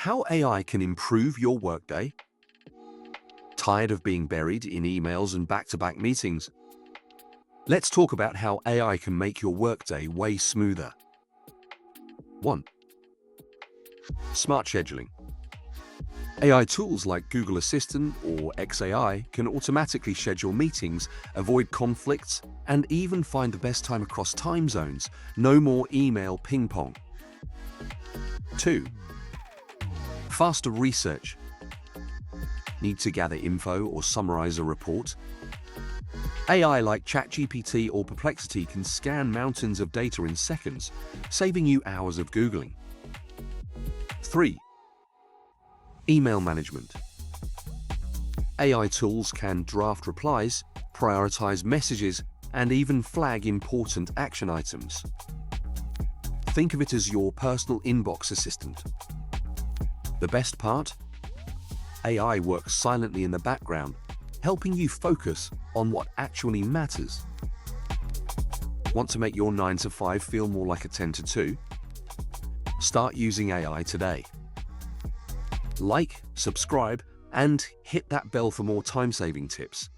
How AI can improve your workday? Tired of being buried in emails and back-to-back meetings? Let's talk about how AI can make your workday way smoother. 1. Smart scheduling. AI tools like Google Assistant or XAI can automatically schedule meetings, avoid conflicts, and even find the best time across time zones. No more email ping-pong. 2. Faster research. Need to gather info or summarize a report? AI like ChatGPT or Perplexity can scan mountains of data in seconds, saving you hours of Googling. 3. Email management. AI tools can draft replies, prioritize messages, and even flag important action items. Think of it as your personal inbox assistant. The best part? AI works silently in the background, helping you focus on what actually matters. Want to make your 9 to 5 feel more like a 10 to 2? Start using AI today. Like, subscribe, and hit that bell for more time-saving tips.